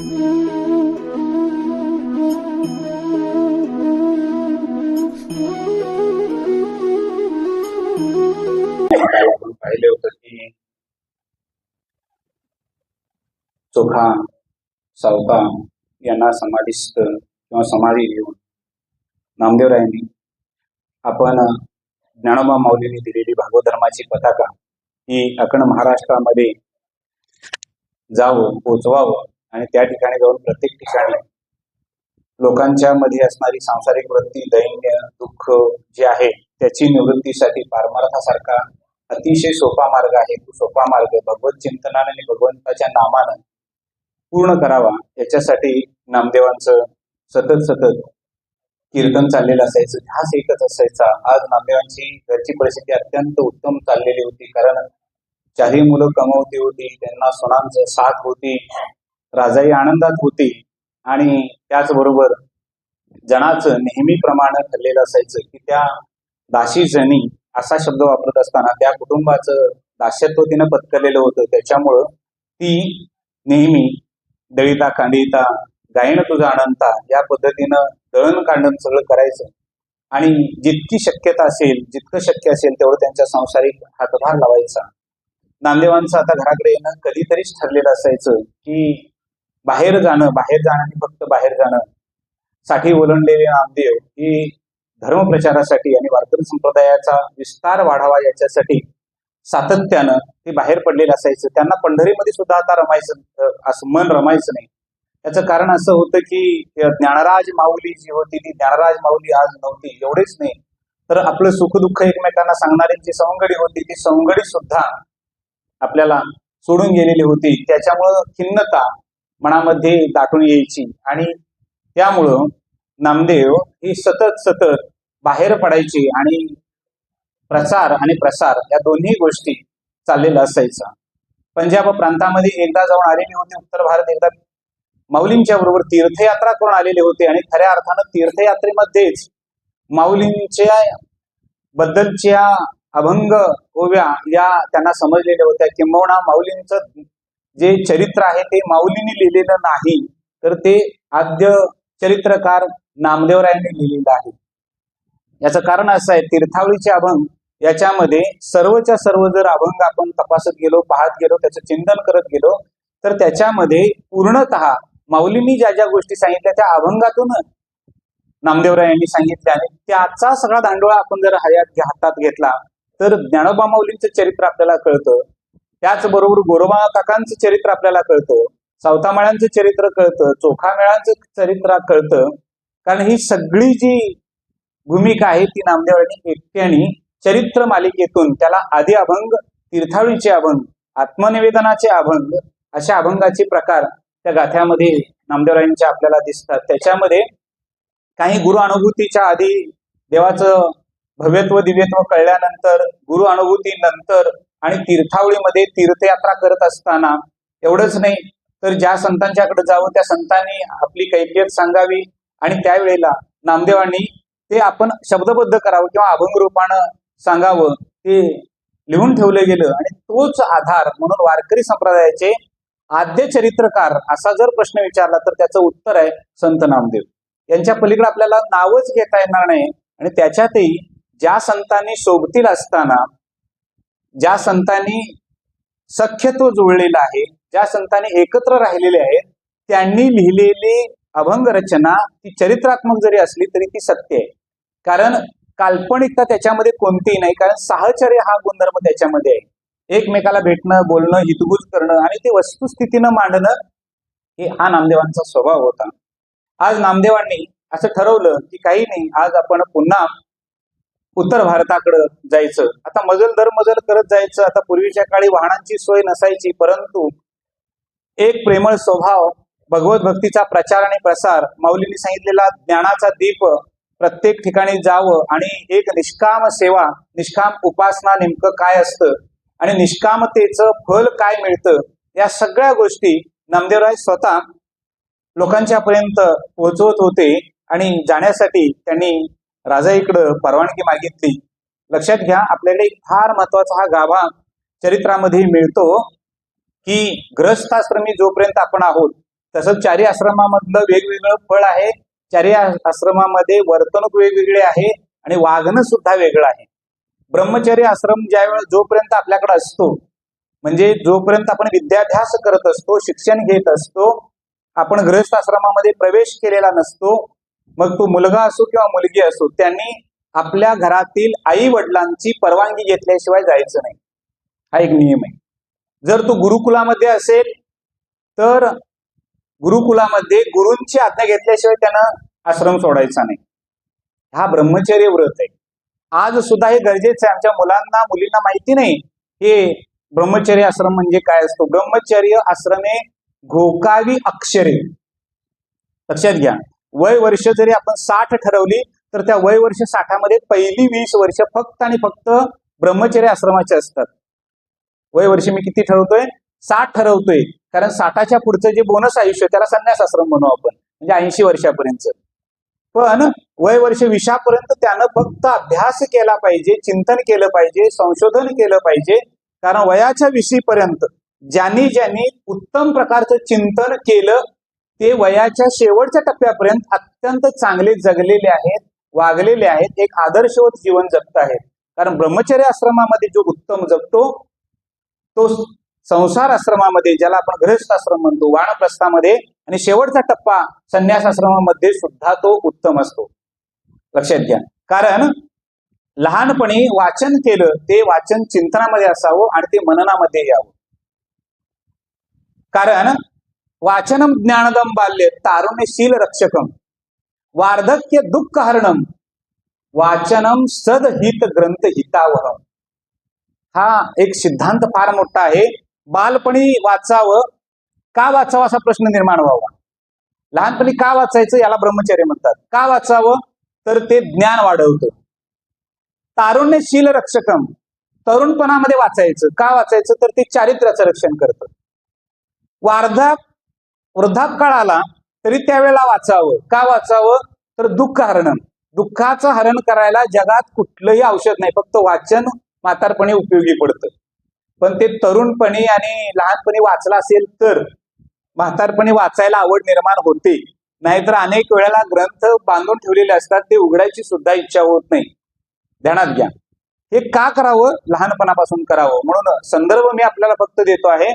आपण पाहिले होतं की चोखा सावता यांना समाधिस्थ किंवा समाधी घेऊन नामदेवरायांनी आपण ज्ञानोबा माऊलींनी दिलेली भागवत धर्माची पताका ही अखंड महाराष्ट्रामध्ये जावं, पोचवावं आणि त्या ठिकाणी जाऊन प्रत्येक ठिकाणी लोकांच्या मध्ये असणारी सांसारिक वृत्ती, दैन्य, दुःख जे आहे त्याची निवृत्तीसाठी पारमार्थासारखा अतिशय सोपा मार्ग आहे. तो सोपा मार्ग भगवत चिंतनाने आणि भगवंताच्या नामानं पूर्ण करावा याच्यासाठी नामदेवांचं सतत कीर्तन चाललेलं असायचं. ध्यास एकच असायचा. आज नामदेवांची घरची परिस्थिती अत्यंत उत्तम चाललेली होती, कारण 4 मुलं कमवती होती, त्यांना सुनांचं साथ होती, राजाई आनंदात होती आणि त्याचबरोबर जनाचं नेहमीप्रमाणे ठरलेलं असायचं की त्या दासी जनी असा शब्द वापरत असताना त्या कुटुंबाचं दास्यत्व तिनं पत्करलेलं होतं. त्याच्यामुळं ती नेहमी दळिता कांडिता गायन तुझा अनंता या पद्धतीनं दळण कांडण सगळं करायचं आणि जितकी शक्यता असेल, जितकं शक्य असेल तेवढं त्यांच्या संसारिक हातभार लावायचा. नामदेवांचं आता घराकडे येणं कधीतरीच ठरलेलं असायचं की बाहेर जाणं आणि फक्त बाहेर जाणं साठी ओलांडलेले नामदेव ही धर्मप्रचारासाठी आणि वारकरी संप्रदायाचा विस्तार वाढावा याच्यासाठी सातत्यानं ते बाहेर पडलेलं असायचं. त्यांना पंढरीमध्ये सुद्धा आता रमायचं असं मन रमायचं नाही. याचं कारण असं होतं की ज्ञानराज माऊली जी होती ती ज्ञानराज माऊली आज नव्हती. एवढेच नाही तर आपलं सुखदुःख एकमेकांना सांगणारी जी सवंगडी होती ती सवंगडी सुद्धा आपल्याला सोडून गेलेली होती. त्याच्यामुळं खिन्नता मनामध्ये दाटून यायची आणि त्यामुळं नामदेव ही सतत बाहेर पडायची आणि प्रचार आणि प्रसार या दोन्ही गोष्टी चाललेल्या असायचा. पंजाब प्रांतामध्ये एकदा जाऊन आलेले होते उत्तर भारत, एकदा माऊलींच्या बरोबर तीर्थयात्रा करून आलेले होते आणि खऱ्या अर्थानं तीर्थयात्रेमध्येच माऊलींच्या बद्दलच्या अभंग ओव्या या त्यांना समजलेल्या होत्या. किंबहुना माऊलींचं जे चरित्र आहे ते माऊलींनी लिहिलेलं नाही तर ते आद्य चरित्रकार नामदेवरायांनी लिहिलेलं आहे. याचं कारण असं आहे, तीर्थावळीचे अभंग याच्यामध्ये सर्वच्या सर्व जर अभंग आपण तपासत गेलो, पाहत गेलो, त्याचं चिंतन करत गेलो तर त्याच्यामध्ये पूर्णतः माऊलींनी ज्या ज्या गोष्टी सांगितल्या त्या अभंगातून नामदेवरायांनी सांगितल्या आणि त्याचा सगळा दांडोळा आपण जर हातात घेतला तर ज्ञानोबा माऊलींचं चरित्र आपल्याला कळतं. त्याचबरोबर गोरोबा काकांचं चरित्र आपल्याला कळतं, सावतामाळ्यांचं चरित्र कळतं, चोखामेळांचं चरित्र कळतं. कारण ही सगळी जी भूमिका आहे ती नामदेवांनी एकट्याने चरित्र मालिकेतून त्याला आदी अभंग, तीर्थावळीचे अभंग, आत्मनिवेदनाचे अभंग अशा अभंगाचे प्रकार त्या गाथ्यामध्ये नामदेवरायांच्या आपल्याला दिसतात. त्याच्यामध्ये काही गुरु अनुभूतीच्या आधी देवाचं भव्यत्व दिव्यत्व कळल्यानंतर, गुरु अनुभूती नंतर आणि तीर्थावळीमध्ये तीर्थयात्रा करत असताना एवढंच नाही तर ज्या संतांच्याकडे जावं त्या संतांनी आपली कैफियत सांगावी आणि त्यावेळेला नामदेवांनी ते आपण शब्दबद्ध करावं किंवा अभंग रूपानं सांगावं ते लिहून ठेवलं गेलं आणि तोच आधार म्हणून वारकरी संप्रदायाचे आद्य चरित्रकार असा जर प्रश्न विचारला तर त्याचं उत्तर आहे संत नामदेव. यांच्या पलीकडे आपल्याला नावच घेता येणार नाही आणि त्याच्यातही ज्या संतांनी सोबतील असताना, ज्या संतांनी सख्यत्व जुळलेलं आहे, ज्या संतांनी एकत्र राहिलेले आहेत त्यांनी लिहिलेली अभंग रचना ती चरित्रात्मक जरी असली तरी ती सत्य आहे. कारण काल्पनिकता त्याच्यामध्ये कोणतीही नाही, कारण साहचर्य हा गुणधर्म त्याच्यामध्ये आहे. एकमेकाला भेटणं, बोलणं, हितगुज करणं आणि ते वस्तुस्थितीनं मांडणं हे हा नामदेवांचा स्वभाव होता. आज नामदेवांनी असं ठरवलं की काही नाही, आज आपण पुन्हा उत्तर भारताकडं जायचं. आता मजल दर मजल करत जायचं. आता पूर्वीच्या काळी वाहनांची सोय नसायची, परंतु एक प्रेमळ स्वभाव, भगवत भक्तीचा प्रचार आणि प्रसार, माऊलींनी सांगितलेला ज्ञानाचा दीप प्रत्येक ठिकाणी जावं आणि एक निष्काम सेवा, निष्काम उपासना नेमकं काय असतं आणि निष्कामतेचं फल काय मिळतं या सगळ्या गोष्टी नामदेवराय स्वतः लोकांच्या पर्यंत पोहोचवत होते आणि जाण्यासाठी त्यांनी राजाईकडं परवानगी मागितली. लक्षात घ्या, आपल्याकडे एक फार महत्वाचा हा गाभा चरित्रामध्ये मिळतो की ग्रहस्थाश्रमी जोपर्यंत आपण आहोत तसंच चारी आश्रमामधलं वेगवेगळं फळ आहे. चारी आश्रमामध्ये वर्तणूक वेगवेगळे आहे आणि वागणं सुद्धा वेगळं आहे. ब्रह्मचर्य आश्रम ज्यावेळेस जोपर्यंत आपल्याकडे असतो, म्हणजे जोपर्यंत आपण विद्याभ्यास करत असतो, शिक्षण घेत असतो, आपण गृहस्थ आश्रमामध्ये प्रवेश केलेला नसतो, मग तो मुलगा असो किंवा मुलगी असो, त्यांनी आपल्या घरातील आई वडिलांची परवानगी घेतल्याशिवाय जायचं नाही. हा एक नियम आहे. जर तो गुरुकुलामध्ये असेल तर गुरुकुलामध्ये गुरूंची आज्ञा घेतल्याशिवाय त्यानं आश्रम सोडायचा नाही. हा ब्रह्मचर्य व्रत आहे. आज सुद्धा हे गरजेचं आहे. आमच्या मुलांना मुलींना माहिती नाही हे ब्रह्मचर्य आश्रम म्हणजे काय असतो. ब्रह्मचर्य आश्रमे घोकावी अक्षरे. लक्षात घ्या, वय वर्ष जरी आपण 60 ठरवली तर त्या वय वर्ष 60 मध्ये पहिली 20 वर्ष फक्त आणि फक्त ब्रह्मचर्य आश्रमाचे असतात. वय वर्ष मी किती ठरवतोय? 60 ठरवतोय, कारण 60च्या पुढचं जे बोनस आयुष्य त्याला संन्यास आश्रम म्हणू आपण, म्हणजे 80 वर्षापर्यंत. पण वय वर्ष 20 पर्यंत त्यानं फक्त अभ्यास केला पाहिजे, चिंतन केलं पाहिजे, संशोधन केलं पाहिजे. कारण वयाच्या 20 पर्यंत ज्यांनी ज्यांनी उत्तम प्रकारचं चिंतन केलं ते वयाच्या शेवटच्या टप्प्यापर्यंत अत्यंत चांगले जगलेले आहेत, वागलेले आहेत, एक आदर्शवत जीवन जगत आहेत. कारण ब्रह्मचर्य आश्रमामध्ये जो उत्तम जगतो तो संसार आश्रमामध्ये, ज्याला आपण गृहस्थ आश्रम म्हणतो, वानप्रस्थामध्ये आणि शेवटचा टप्पा संन्यास आश्रमामध्ये सुद्धा तो उत्तम असतो. लक्षात घ्या, कारण लहानपणी वाचन केलं ते वाचन चिंतनामध्ये असावं आणि ते मननामध्ये यावं. कारण वाचनम ज्ञानदम बाल्य तारुण्यशील रक्षकम वार्धक्य दुःख हरणम वाचनम सदहित ग्रंथ हितावहम. हा एक सिद्धांत फार मोठा आहे. बालपणी वाचावं, का वाचावं असा प्रश्न निर्माण व्हावा. लहानपणी का वाचायचं याला ब्रह्मचर्य म्हणतात. का वाचावं तर ते ज्ञान वाढवतं. तारुण्यशील रक्षकम, तरुणपणामध्ये वाचायचं. का वाचायचं तर ते चारित्र्याचं रक्षण करतं. वृद्धापकाळ आला तरी त्यावेळेला वाचावं. का वाचावं तर दुःख हरणम, दुःखाचं हरण करायला जगात कुठलंही औषध नाही, फक्त वाचन म्हातारपणी उपयोगी पडतं. पण ते तरुणपणी आणि लहानपणी वाचला असेल तर म्हातारपणी वाचायला आवड निर्माण होते. नाहीतर अनेक वेळेला ग्रंथ बांधून ठेवलेले असतात, ते उघडायची सुद्धा इच्छा होत नाही. ध्यानात घ्या, हे का करावं? लहानपणापासून करावं. म्हणून संदर्भ मी आपल्याला फक्त देतो आहे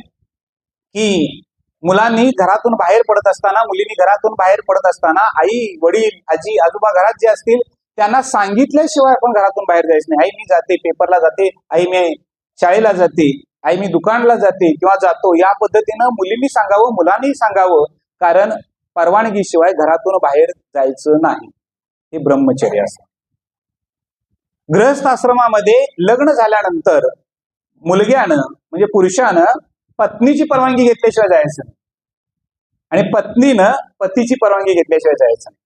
की मुलांनी घरातून बाहेर पडत असताना, मुलींनी घरातून बाहेर पडत असताना आई वडील आजी आजोबा घरात जे असतील त्यांना सांगितल्याशिवाय आपण घरातून बाहेर जायचं नाही. आई मी जाते पेपरला जाते, आई मी शाळेला जाते, आई मी दुकानला जाते किंवा जातो, या पद्धतीनं मुलींनी सांगावं, मुलांनी सांगावं. कारण परवानगीशिवाय घरातून बाहेर जायचं नाही. हे ब्रह्मचर्य असतं. गृहस्थ आश्रमामध्ये लग्न झाल्यानंतर मुलग्यानं म्हणजे पुरुषानं पत्नीची परवानगी घेतल्याशिवाय जायचं नाही आणि पत्नीनं पतीची परवानगी घेतल्याशिवाय जायचं नाही.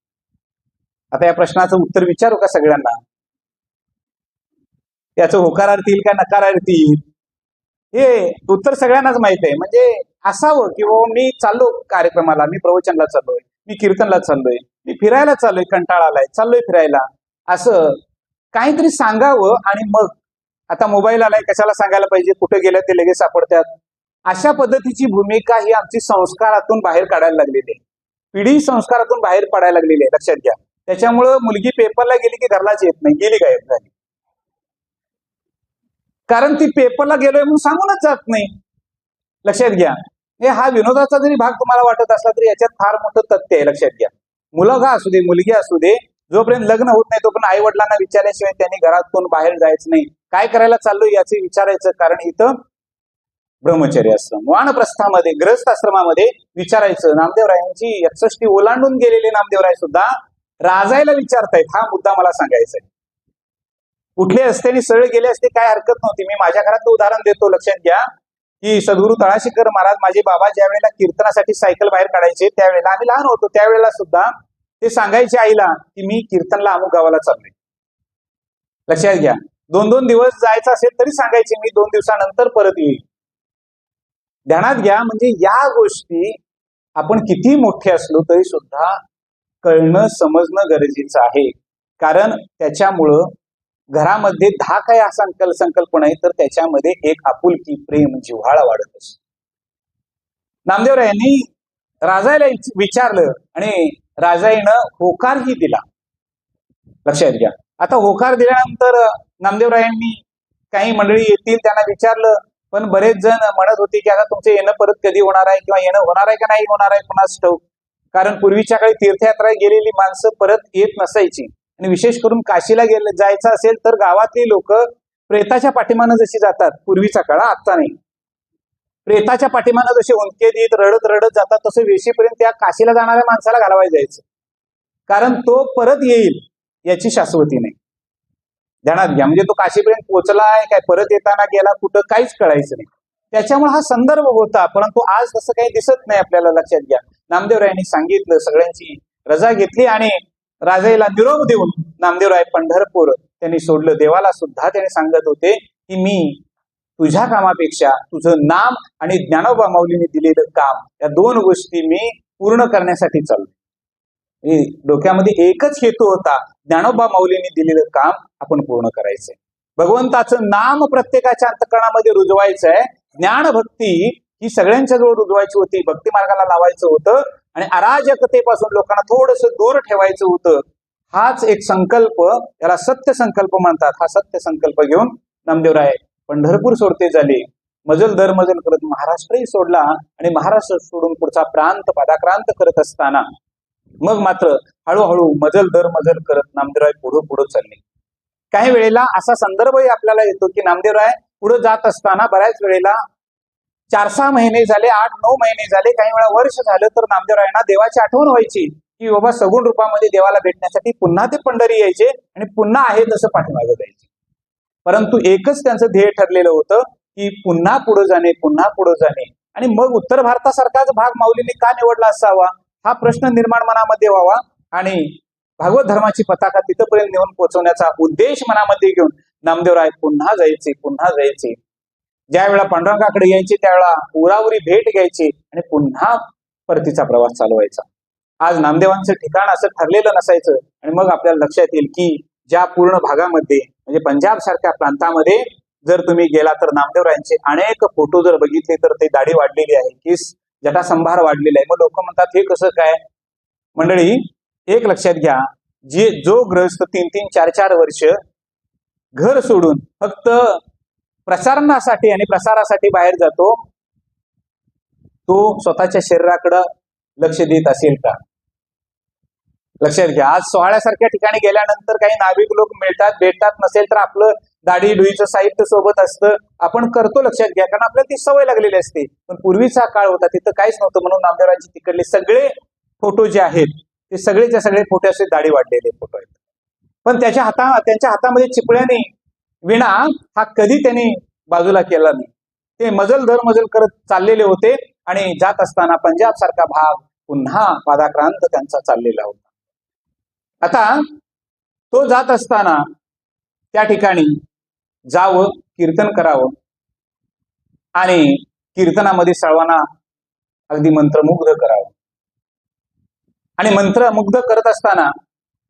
आता या प्रश्नाचं उत्तर विचारू का सगळ्यांना? याचं होकारार्थी येईल का नकारार्थी येईल हे उत्तर सगळ्यांनाच माहित आहे. म्हणजे असावं की बाबा मी चाललो कार्यक्रमाला, मी प्रवचनला चाललोय, मी कीर्तनला चाललोय, मी फिरायला चाललोय, कंटाळा आलाय, चाललोय फिरायला, असं काहीतरी सांगावं. आणि मग आता मोबाईल आलाय, कशाला सांगायला पाहिजे, कुठे गेलं ते लगेच सापडतात. अशा पद्धतीची भूमिका ही आमची संस्कारातून बाहेर काढायला लागलेली आहे. पिढी संस्कारातून बाहेर पडायला लागलेली आहे. लक्षात घ्या. त्याच्यामुळं मुलगी पेपरला गेली की घरलाच येत नाही, गेली गायब झाली. कारण ती पेपरला गेलोय म्हणून सांगूनच जात नाही. लक्षात घ्या, हे हा विनोदाचा जरी भाग तुम्हाला वाटत असला तरी याच्यात फार मोठं तथ्य आहे. लक्षात घ्या, मुलगा असू दे मुलगी असू दे, जोपर्यंत लग्न होत नाही तोपर्यंत आई वडिलांना विचारल्याशिवाय त्यांनी घरातून बाहेर जायचं नाही. काय करायला चाललोय याचे विचारायचं. कारण इथं ब्रह्मचर्य आश्रम, वानप्रस्थामध्ये, गृहस्थ आश्रमामध्ये विचारायचं. नामदेवरायांची 61 ओलांडून गेलेले नामदेवराय सुद्धा राजायला विचारतायत. हा मुद्दा मला सांगायचा आहे. कुठले असते आणि सरळ गेले असते काय हरकत नव्हती. मी माझ्या घरातलं उदाहरण देतो. लक्षात घ्या की सद्गुरू तळाशीकर महाराज, माझे बाबा ज्या वेळेला कीर्तनासाठी सायकल बाहेर काढायचे त्यावेळेला आम्ही लहान होतो, त्यावेळेला सुद्धा ते सांगायचे आईला की मी कीर्तनला अमुक गावाला चाललोय. लक्षात घ्या, 2-2 दिवस जायचं असेल तरी सांगायचे मी 2 दिवसानंतर परत येईल. ध्यानात घ्या, म्हणजे या गोष्टी आपण किती मोठे असलो तरी सुद्धा कळणं समजणं गरजेचं आहे. कारण त्याच्यामुळं घरामध्ये 10 काय असा संकल्पना आहे तर त्याच्यामध्ये एक आपुलकी, प्रेम, जिव्हाळा वाढत असतो. नामदेवरायांनी राजाला विचारलं आणि राजाईनं होकारही दिला. लक्षात घ्या. आता होकार दिल्यानंतर नामदेवरायांनी काही मंडळी येतील त्यांना विचारलं, पण बरेच जण म्हणत होते की आता तुमचं येणं परत कधी होणार आहे किंवा येणं होणार आहे का नाही होणार आहे कुणास ठाऊक. कारण पूर्वीच्या काळी तीर्थयात्रा गेलेली माणसं परत येत नसायची आणि विशेष करून काशीला जायचं असेल तर गावातली लोक प्रेताच्या पाठीमानं जशी जातात पूर्वीचा काळ, आता नाही, प्रेताच्या पाठीमानं जसे हुंदके देत रडत रडत जातात तसं वेशीपर्यंत त्या काशीला जाणाऱ्या माणसाला घालवायला जायचं, कारण तो परत येईल याची शाश्वती नाही. ध्यानात घ्या. म्हणजे तो काशीपर्यंत पोहोचलाय काय परत येताना गेला कुठं काहीच कळायचं नाही. त्याच्यामुळे हा संदर्भ होता, परंतु आज तसं काही दिसत नाही आपल्याला. लक्षात घ्या. नामदेवरायांनी सांगितलं, सगळ्यांची रजा घेतली आणि राजाईला निरोप देऊन नामदेवराय पंढरपूर त्यांनी सोडलं. देवाला सुद्धा त्यांनी सांगत होते की मी तुझ्या कामापेक्षा तुझं नाम आणि ज्ञानोबा माऊलीने दिलेलं काम या दोन गोष्टी मी पूर्ण करण्यासाठी चाललो. डोक्यामध्ये एकच हेतू होता, ज्ञानोबा माऊलीने दिलेलं काम आपण पूर्ण करायचंय. भगवंताचं नाम प्रत्येकाच्या अंतःकरणामध्ये रुजवायचं आहे. ज्ञान भक्ती ही सगळ्यांच्या जवळ रुजवायची होती, भक्ती मार्गाला लावायचं होतं आणि अराजकतेपासून लोकांना थोडस दूर ठेवायचं होतं. हाच एक संकल्प, याला सत्य संकल्प म्हणतात. हा सत्य संकल्प घेऊन नामदेवराय पंढरपूर सोडते झाले. मजल दर मजल करत महाराष्ट्रही सोडला आणि महाराष्ट्र सोडून पुढचा प्रांत पादाक्रांत करत असताना मग मात्र हळूहळू मजल दर मजल करत नामदेवराय पुढे पुढे चालले. काही वेळेला असा संदर्भही आपल्याला येतो की नामदेवराय पुढे जात असताना बऱ्याच वेळेला 4-6 महिने झाले, 8-9 महिने झाले, काही वेळा वर्ष झालं तर नामदेवरायांना देवाची आठवण व्हायची की बाबा सगुण रूपामध्ये देवाला भेटण्यासाठी पुन्हा ते पंढरी यायचे आणि पुन्हा आहे तसं पाठीमागे जायचे. परंतु एकच त्यांचं ध्येय ठरलेलं होतं की पुन्हा पुढे जाणे, पुन्हा पुढे जाणे. आणि मग उत्तर भारतासारखाच भाग माऊलीने का निवडला असावा हा प्रश्न निर्माण मनामध्ये व्हावा आणि भागवत धर्माची पताका तिथपर्यंत नेऊन पोहोचवण्याचा उद्देश मनामध्ये घेऊन नामदेवराय पुन्हा जायचे, पुन्हा जायचे. ज्या वेळा पांडुरंगाकडे यायचे त्यावेळेला उरावरी भेट घ्यायची आणि पुन्हा परतीचा प्रवास चालू व्हायचा. आज नामदेवांचं ठिकाण असं ठरलेलं नसायचं आणि मग आपल्याला लक्षात येईल की ज्या पूर्ण भागामध्ये म्हणजे पंजाब सारख्या प्रांतामध्ये जर तुम्ही गेला तर नामदेवरायांचे अनेक फोटो जर बघितले तर ते दाढी वाढलेली आहे, केस जटासंभार वाढलेला आहे. मग लोक म्हणतात हे कसं काय? मंडळी एक लक्षात घ्या, जो गृहस्थ 3-3, 4-4 वर्ष घर सोडून फक्त प्रसारणासाठी आणि प्रसारासाठी बाहेर जातो, तो स्वतःच्या शरीराकडे लक्ष देत असेल का? लक्षात घ्या. आज सोहळ्यासारख्या ठिकाणी गेल्यानंतर काही नाभिक लोक मिळतात, भेटतात, नसेल तर आपलं दाढी डुईचं साहित्य सोबत असतं, आपण करतो. लक्षात घ्या, कारण आपल्याला ती सवय लागलेली असते. पण पूर्वीचा काळ होता तिथं काहीच नव्हतं, म्हणून नामदेवरायांचे तिकडले सगळे फोटो जे आहेत ते सगळेच्या सगळे फोटो असे दाढी वाढलेले फोटो आहेत. पण त्यांच्या हातामध्ये चिपळ्याने विणा हा कधी त्यांनी बाजूला केला नाही. ते मजल दर मजल करत चाललेले होते आणि जात असताना पंजाब सारखा भाग पुन्हा पादाक्रांत त्यांचा चाललेला होता. आता तो जात असताना त्या ठिकाणी जावं, कीर्तन करावं आणि कीर्तनामध्ये सर्वांना अगदी मंत्रमुग्ध करावं. आणि मंत्रमुग्ध करत असताना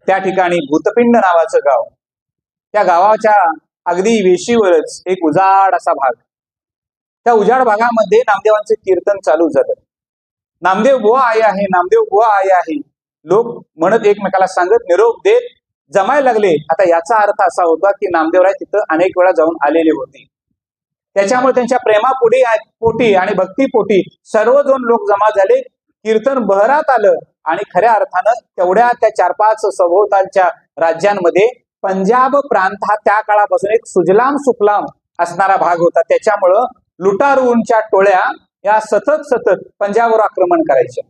त्या ठिकाणी भूतपिंड नावाचं गाव, त्या गावाच्या अगदी वेशीवरच एक उजाड असा भाग, त्या उजाड भागामध्ये नामदेवांचं कीर्तन चालू झालं. नामदेव बुवा आये आहे, नामदेव बुवा आये आहे, लोक म्हणत एकमेकाला सांगत निरोप देत जमायला लागले. आता याचा अर्थ असा होता की नामदेवराय तिथं अनेक वेळा जाऊन आलेले होते. त्याच्यामुळे त्यांच्या प्रेमापोटी आणि भक्तीपोटी सर्वजण लोक जमा झाले. कीर्तन बहरात आलं आणि खऱ्या अर्थानं तेवढ्या त्या 4-5 सभोवतालच्या राज्यांमध्ये पंजाब प्रांत हा त्या काळापासून एक सुजलाम सुफलाम असणारा भाग होता. त्याच्यामुळं लुटारूंच्या टोळ्या या सतत पंजाबवर आक्रमण करायच्या.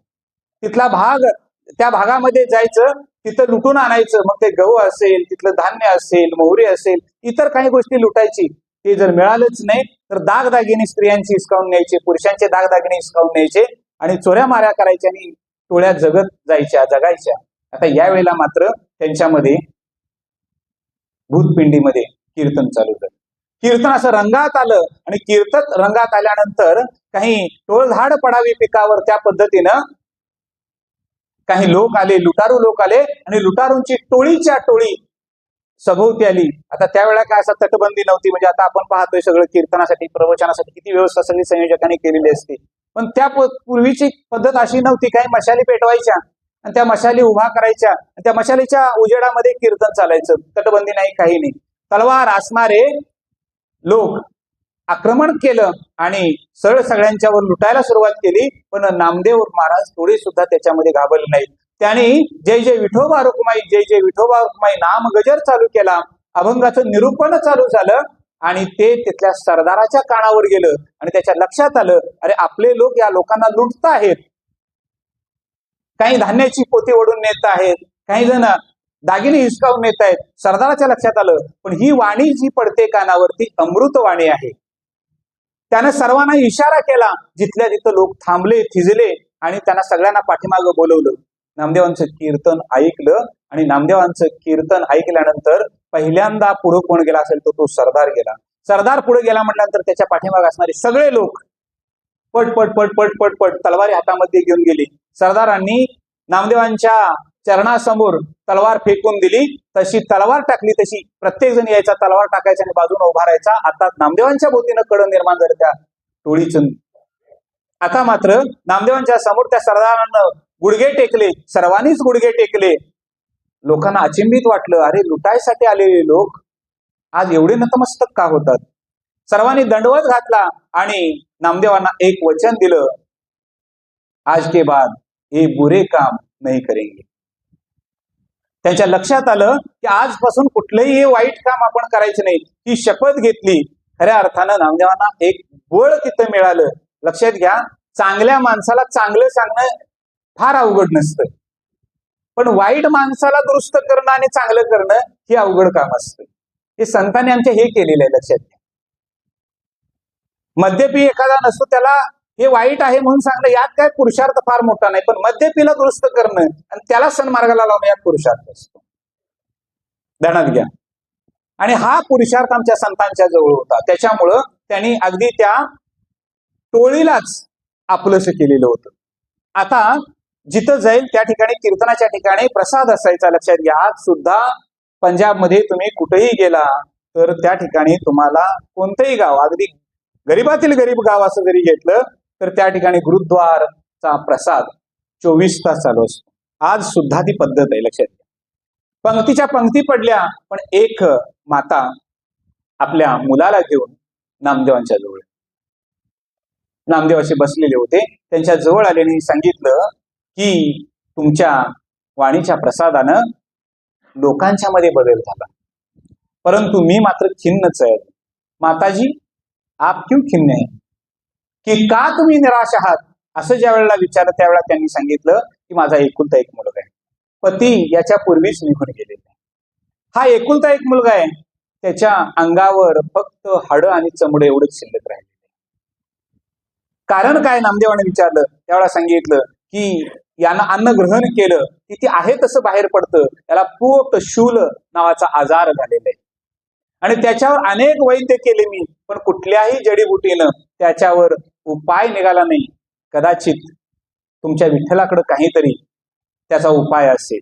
तिथला भाग, त्या भागामध्ये जायचं, तिथं लुटून आणायचं. मग ते गहू असेल, तिथलं धान्य असेल, मोहरी असेल, इतर काही गोष्टी लुटायची. ते जर मिळालंच नाही तर दागदागिने स्त्रियांची हिसकावून न्यायचे, पुरुषांचे दागदागिने हिसकावून न्यायचे आणि चोऱ्या माऱ्या करायच्या आणि टोळ्या जगायच्या. आता यावेळेला मात्र त्यांच्यामध्ये भूतपिंडीमध्ये कीर्तन चालू झालं. कीर्तन असं रंगात आलं आणि कीर्तन रंगात आल्यानंतर काही टोळधाड पडावी पिकावर त्या पद्धतीनं काही लोक आले, लुटारू लोक आले आणि लुटारूंची टोळीच्या टोळी सभोवती आली. आता त्यावेळेला काय असं तटबंदी नव्हती. म्हणजे आता आपण पाहतोय सगळं कीर्तनासाठी, प्रवचनासाठी किती व्यवस्था सगळी संयोजकांनी केलेली असते. पण त्या पूर्वीची पद्धत अशी नव्हती. काही मशाली पेटवायच्या आणि त्या मशाली उभा करायच्या, त्या मशालीच्या उजेडामध्ये कीर्तन चालायचं. तटबंदी नाही, काही नाही. तलवार असणारे लोक आक्रमण केलं आणि सरळ सगळ्यांच्यावर लुटायला सुरुवात केली. पण नामदेव महाराज थोडे सुद्धा त्याच्यामध्ये घाबरले नाहीत. त्यांनी जय जय विठोबा रुक्माई, जय जय विठोबा रुक्माई नाम गजर चालू केला. अभंगाचं निरूपण चालू झालं आणि ते तिथल्या सरदाराच्या कानावर गेलं आणि त्याच्या लक्षात आलं, अरे आपले लोक या लोकांना लुटत आहेत. काही धान्याची पोती ओढून नेत आहेत, काही जण दागिने हिसकावून नेत आहेत. सरदाराच्या लक्षात आलं, पण ही वाणी जी पडते कानावरती अमृत वाणी आहे. त्यानं सर्वांना इशारा केला. जिथल्या तिथं लोक थांबले, थिजले आणि त्यांना सगळ्यांना पाठीमागं बोलवलं. नामदेवांचं कीर्तन ऐकलं आणि नामदेवांचं कीर्तन ऐकल्यानंतर पहिल्यांदा पुढे कोण गेला असेल तो सरदार गेला. सरदार पुढे गेला म्हटल्यानंतर त्याच्या पाठीमागे असणारे सगळे लोक पट पट पट पट पट पट तलवारी हातामध्ये घेऊन गेली. सरदारांनी नामदेवांच्या चरणासमोर तलवार फेकून दिली. तशी तलवार टाकली तशी प्रत्येक जण यायचा, तलवार टाकायचा आणि बाजूने उभा राहायचा. आता नामदेवांच्या भोवतीनं कड निर्माण झालं त्या टोळीचं. आता मात्र नामदेवांच्या समोर त्या सरदारांना गुडघे टेकले, सर्वांनीच गुडघे टेकले. लोकांना अचंबित वाटलं, अरे लुटायसाठी आलेले लोक आज एवढे नतमस्तक का होतात. सर्वांनी दंडवत घातला आणि नामदेवांना एक वचन दिलं, आज के बाद हे बुरे काम नाही करेंगे. त्यांच्या लक्षात आलं की आजपासून कुठलंही वाईट काम आपण करायचं नाही. ही शपथ घेतली. खऱ्या अर्थानं नामदेवांना एक बळ तिथं मिळालं. लक्षात घ्या, चांगल्या माणसाला चांगलं सांगणं फार अवघड नसतं, पण वाईट माणसाला दुरुस्त करणं आणि चांगलं करणं हे अवघड काम असतं. हे संतांनी आमच्या हे केलेलं आहे. लक्षात घ्या, मद्यपी एखादा नसतो, त्याला हे वाईट आहे म्हणून सांगणं यात काय पुरुषार्थ फार मोठा नाही, पण मद्यपीला दुरुस्त करणं आणि त्याला सन्मार्गाला लावणं यात पुरुषार्थ असतो. ध्यानात घ्या. आणि हा पुरुषार्थ आमच्या संतांच्या जवळ होता. त्याच्यामुळं त्यांनी अगदी त्या टोळीलाच आपलंसं केलेलं होतं. आता जिथं जाईल त्या ठिकाणी कीर्तनाच्या ठिकाणी प्रसाद असायचा. लक्षात घ्या, आज सुद्धा पंजाबमध्ये तुम्ही कुठेही गेला तर त्या ठिकाणी तुम्हाला कोणतंही गाव, अगदी गरीबातील गरीब गाव असं जरी घेतलं तर त्या ठिकाणी गुरुद्वारचा प्रसाद 24 तास चालू असतो. आज सुद्धा ती पद्धत आहे. लक्षात घ्या, पंक्तीच्या पंक्ती पडल्या, पण एक माता आपल्या मुलाला घेऊन नामदेवांच्या जवळ, नामदेव असे बसलेले होते, त्यांच्या जवळ आल्याने सांगितलं की तुमच्या वाणीच्या प्रसादानं लोकांच्या मध्ये बदल झाला, परंतु मी मात्र खिन्नच आहे. माताजी, आप क्यों खिन्न है, की का तुम्ही निराश आहात, असं ज्या वेळेला विचारलं त्यावेळेला त्यांनी सांगितलं की माझा एकुलता एक मुलगा आहे. पती याच्या पूर्वीच निघून गेलेला आहे. हा एकुलता एक मुलगा आहे, त्याच्या अंगावर फक्त हाडं आणि चमडे एवढंच शिल्लक राहिले. कारण काय नामदेवाने विचारलं त्यावेळेला सांगितलं की यानं अन्न ग्रहण केलं की ते आहे तसं बाहेर पडतं, त्याला पोट शूल नावाचा आजार झालेला आहे आणि त्याच्यावर अनेक वैद्य केले मी, पण कुठल्याही जडीबुटीनं त्याच्यावर उपाय निघाला नाही. कदाचित तुमच्या विठ्ठलाकडे काहीतरी त्याचा उपाय असेल.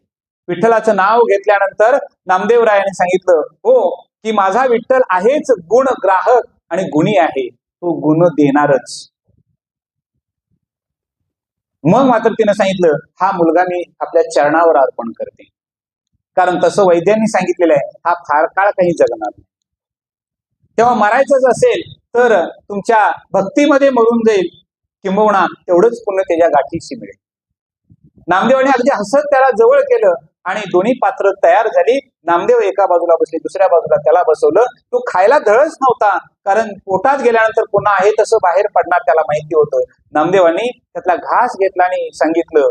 विठ्ठलाचं नाव घेतल्यानंतर नामदेवरायाने सांगितलं, हो, की माझा विठ्ठल आहेच गुण ग्राहक आणि गुणी आहे, तो गुण देणारच. मग मात्र तिनं सांगितलं, हा मुलगा मी आपल्या चरणावर अर्पण करते, कारण तसं वैद्यांनी सांगितलेलं आहे, हा फार काळ काही जगणार नाही. तेव्हा मरायचंच असेल तर तुमच्या भक्तीमध्ये मरून जाईल, किंबहुना तेवढंच पुण्य त्याच्या गाठीशी मिळेल. नामदेवाने अगदी हसत त्याला जवळ केलं आणि दोन्ही पात्र तयार झाली. नामदेव एका बाजूला बसले, दुसऱ्या बाजूला त्याला बसवलं. तो खायला धडच नव्हता, कारण पोटात गेल्यानंतर पुन्हा आहे तसं बाहेर पडणार त्याला माहिती होतं. नामदेवांनी त्यातला घास घेतला आणि सांगितलं,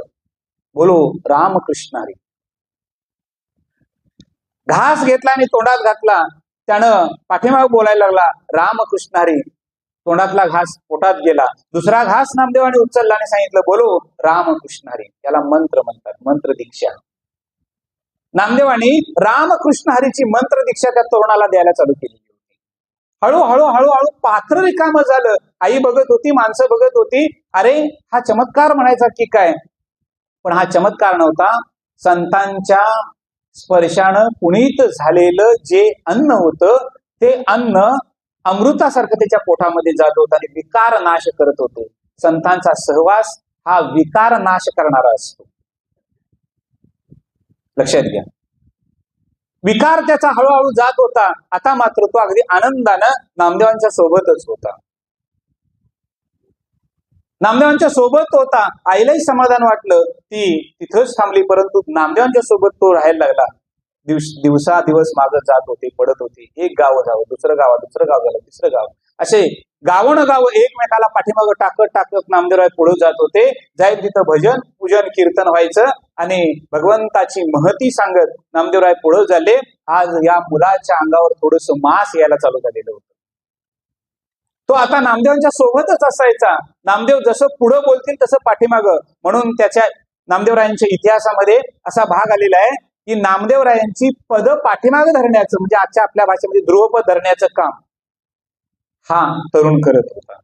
बोलो रामकृष्ण हरी. घास घेतला आणि तोंडात घातला. त्यानं पाठीमाग बोलायला लागला, रामकृष्ण हरी. तोंडातला घास पोटात गेला. दुसरा घास नामदेवाने उचलला आणि सांगितलं, बोलो रामकृष्ण हरी. त्याला मंत्र म्हणतात, मंत्र दीक्षा. नामदेवानी रामकृष्ण हरीची मंत्र दीक्षा त्या तरुणाला द्यायला चालू केली होती. हळूहळू हळूहळू पात्र रिकामं झालं. आई बघत होती, माणसं बघत होती. अरे हा चमत्कार म्हणायचा की काय, पण हा चमत्कार नव्हता. संतांच्या स्पर्शानं पुनीत झालेलं जे अन्न होतं ते अन्न अमृतासारखं त्याच्या पोटामध्ये जात होतं आणि विकार नाश करत होतं. संतांचा सहवास हा विकार नाश करणारा असतो. लक्षात घ्या. विकार त्याचा हळूहळू जात होता. आता मात्र तो अगदी आनंदानं नामदेवांच्या सोबतच होता. नामदेवांच्या सोबत होता. आईलाही समाधान वाटलं. ती तिथंच थांबली, परंतु नामदेवांच्या सोबत तो राहायला लागला. दिवसा दिवस मागत जात होते, पडत होते. एक गाव जावं, दुसरं गाव झालं, तिसरं गाव, असे गावोन गाव एकमेकाला पाठीमागं टाकत टाकत नामदेवराय पुढे जात होते. जाईल तिथं भजन पूजन कीर्तन व्हायचं आणि भगवंताची महती सांगत नामदेवराय पुढे झाले. आज या मुलाच्या अंगावर थोडस मास यायला चालू झालेलं होतं. तो आता नामदेवांच्या सोबतच असायचा. नामदेव जसं पुढं बोलतील तसं पाठीमागं. म्हणून त्याच्या नामदेवरायांच्या इतिहासामध्ये असा भाग आलेला आहे की नामदेवरायांची पद पाठीमागं धरण्याचं, म्हणजे आजच्या आपल्या भाषेमध्ये ध्रुवपद धरण्याचं काम हा तरुण करत होता.